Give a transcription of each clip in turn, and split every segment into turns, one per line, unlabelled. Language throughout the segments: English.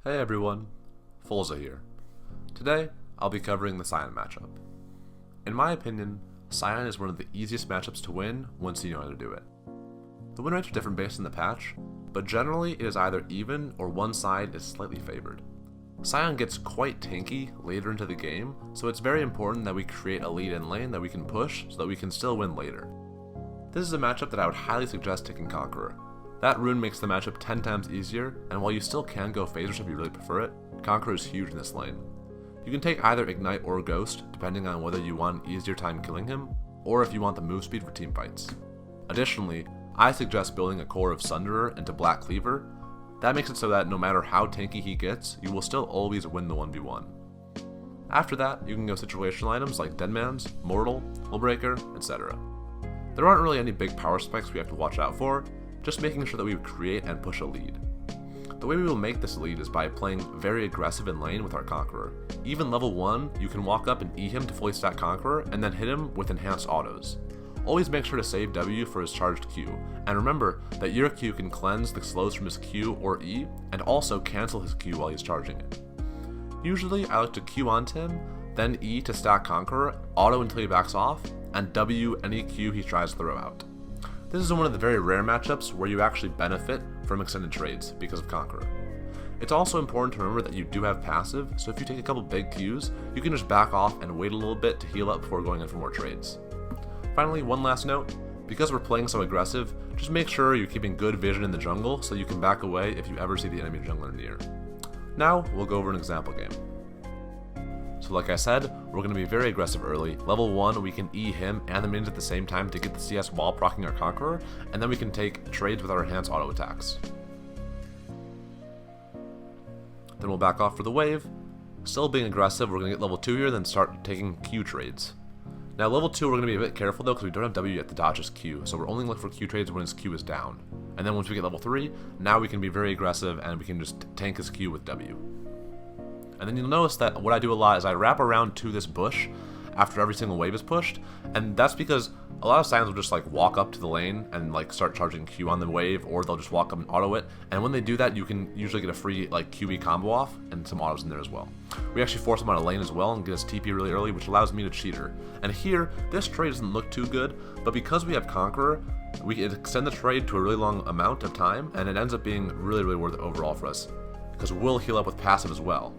Hey everyone, Fulza here. Today, I'll be covering the Sion matchup. In my opinion, Sion is one of the easiest matchups to win once you know how to do it. The win rates are different based on the patch, but generally it is either even or one side is slightly favored. Sion gets quite tanky later into the game, so it's very important that we create a lead in lane that we can push so that we can still win later. This is a matchup that I would highly suggest taking Conqueror. That rune makes the matchup 10 times easier, and while you still can go Phasers if you really prefer it, Conqueror is huge in this lane. You can take either Ignite or Ghost, depending on whether you want an easier time killing him, or if you want the move speed for team fights. Additionally, I suggest building a core of Sunderer into Black Cleaver. That makes it so that no matter how tanky he gets, you will still always win the 1v1. After that, you can go situational items like Deadman's, Mortal, Hullbreaker, etc. There aren't really any big power spikes we have to watch out for, just making sure that we create and push a lead. The way we will make this lead is by playing very aggressive in lane with our Conqueror. Even level 1, you can walk up and E him to fully stack Conqueror, and then hit him with enhanced autos. Always make sure to save W for his charged Q, and remember that your Q can cleanse the slows from his Q or E, and also cancel his Q while he's charging it. Usually I like to Q onto him, then E to stack Conqueror, auto until he backs off, and W any Q he tries to throw out. This is one of the very rare matchups where you actually benefit from extended trades because of Conqueror. It's also important to remember that you do have passive, so if you take a couple big Qs, you can just back off and wait a little bit to heal up before going in for more trades. Finally, one last note, because we're playing so aggressive, just make sure you're keeping good vision in the jungle so you can back away if you ever see the enemy jungler near. Now, we'll go over an example game. So like I said, we're going to be very aggressive early. Level 1, we can E him and the minions at the same time to get the CS while proccing our Conqueror, and then we can take trades with our enhanced auto attacks. Then we'll back off for the wave. Still being aggressive, we're going to get level 2 here, then start taking Q trades. Now level 2 we're going to be a bit careful though because we don't have W yet to dodge his Q, so we're only looking for Q trades when his Q is down. And then once we get level 3, now we can be very aggressive and we can just tank his Q with W. And then you'll notice that what I do a lot is I wrap around to this bush after every single wave is pushed, and that's because a lot of Sions will just like walk up to the lane and like start charging Q on the wave, or they'll just walk up and auto it, and when they do that you can usually get a free like QB combo off and some autos in there as well. We actually force him out of lane as well and get his TP really early, which allows me to cheat her. And here, this trade doesn't look too good, but because we have Conqueror, we can extend the trade to a really long amount of time, and it ends up being really worth it overall for us, because we'll heal up with passive as well.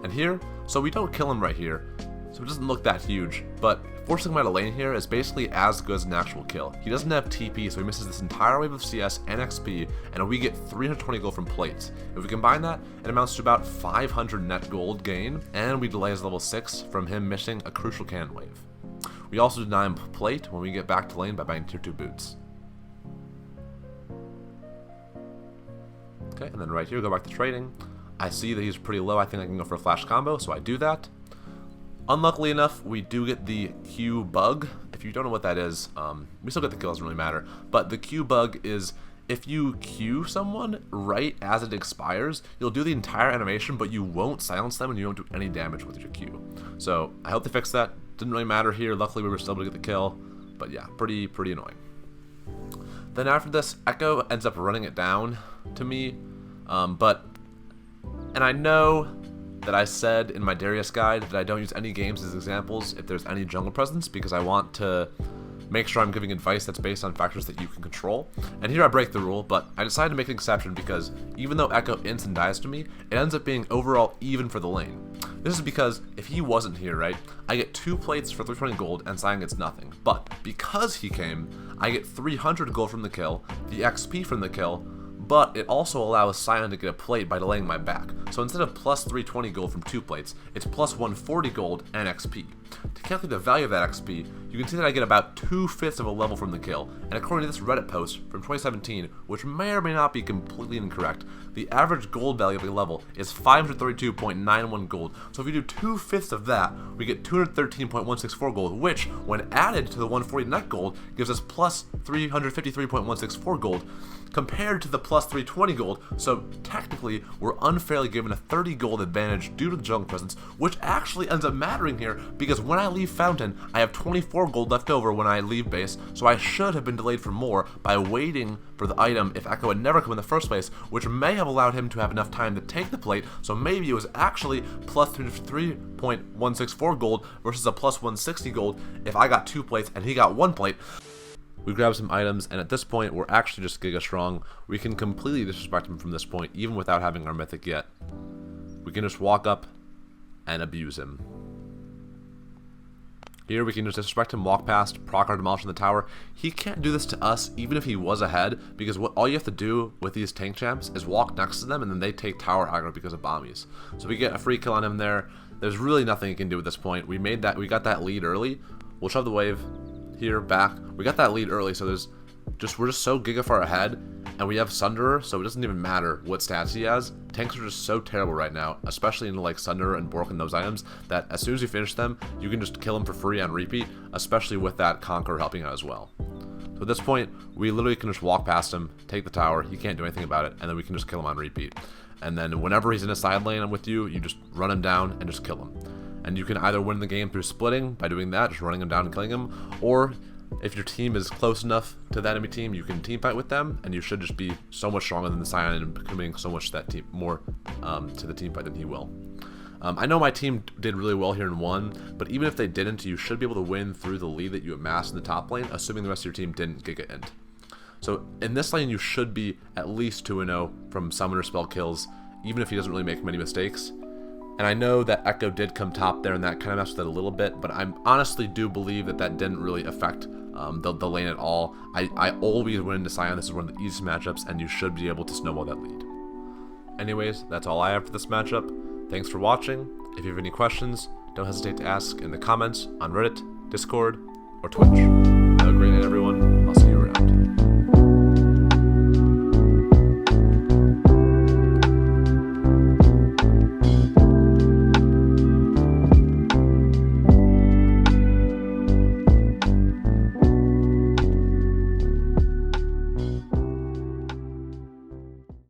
And here, so we don't kill him right here, so it doesn't look that huge, but forcing him out of lane here is basically as good as an actual kill. He doesn't have TP, so he misses this entire wave of CS and XP, and we get 320 gold from plates. If we combine that, it amounts to about 500 net gold gain, and we delay his level 6 from him missing a crucial cannon wave. We also deny him plate when we get back to lane by buying tier 2 boots. Okay, and then right here, go back to trading. I see that he's pretty low, I think I can go for a flash combo, so I do that. Unluckily enough, we do get the Q bug. If you don't know what that is, we still get the kill, doesn't really matter. But the Q bug is if you Q someone right as it expires, you'll do the entire animation, but you won't silence them and you won't do any damage with your Q. So I hope they fix that. Didn't really matter here. Luckily, we were still able to get the kill. But yeah, pretty annoying. Then after this, Echo ends up running it down to me, and I know that I said in my Darius guide that I don't use any games as examples if there's any jungle presence, because I want to make sure I'm giving advice that's based on factors that you can control. And here I break the rule, but I decided to make an exception because even though Echo ints and dies to me, it ends up being overall even for the lane. This is because if he wasn't here, right, I get 2 plates for 320 gold and Sion gets nothing. But because he came, I get 300 gold from the kill, the XP from the kill, but it also allows Sion to get a plate by delaying my back. So instead of plus 320 gold from 2 plates, it's plus 140 gold and XP. To calculate the value of that XP, you can see that I get about 2/5 of a level from the kill, and according to this Reddit post from 2017, which may or may not be completely incorrect, the average gold value of a level is 532.91 gold. So if you do 2/5 of that, we get 213.164 gold, which, when added to the 140 net gold, gives us plus 353.164 gold. compared to the plus 320 gold, so technically we're unfairly given a 30 gold advantage due to the jungle presence, which actually ends up mattering here because when I leave Fountain, I have 24 gold left over when I leave base, so I should have been delayed for more by waiting for the item if Echo had never come in the first place, which may have allowed him to have enough time to take the plate, so maybe it was actually plus 3.164 gold versus a plus 160 gold if I got 2 plates and he got 1 plate. We grab some items, and at this point, we're actually just Giga strong. We can completely disrespect him from this point, even without having our mythic yet. We can just walk up and abuse him. Here we can just disrespect him, walk past, proc our demolish in the tower. He can't do this to us even if he was ahead, because all you have to do with these tank champs is walk next to them and then they take tower aggro because of bombies. So we get a free kill on him there. There's really nothing he can do at this point. We got that lead early. We'll shove the wave here back. We got that lead early, so we're just so giga far ahead, and we have Sunderer, so it doesn't even matter what stats he has. Tanks are just so terrible right now, especially in like Sunderer and Bork and those items, that as soon as you finish them, you can just kill them for free on repeat, especially with that Conqueror helping out as well. So at this point, we literally can just walk past him, take the tower, he can't do anything about it, and then we can just kill him on repeat. And then whenever he's in a side lane with you, you just run him down and just kill him. And you can either win the game through splitting by doing that, just running him down and killing him, or if your team is close enough to that enemy team, you can team fight with them, and you should just be so much stronger than the Sion and committing so much to that team, more to the team fight than he will. I know my team did really well here and won, but even if they didn't, you should be able to win through the lead that you amassed in the top lane, assuming the rest of your team didn't giga int. So in this lane, you should be at least 2-0 from summoner spell kills, even if he doesn't really make many mistakes. And I know that Echo did come top there, and that kind of messed with it a little bit, but I honestly do believe that didn't really affect the lane at all. I always win into Sion. This is one of the easiest matchups, and you should be able to snowball that lead. Anyways, that's all I have for this matchup. Thanks for watching. If you have any questions, don't hesitate to ask in the comments on Reddit, Discord, or Twitch. Have a great night, everyone.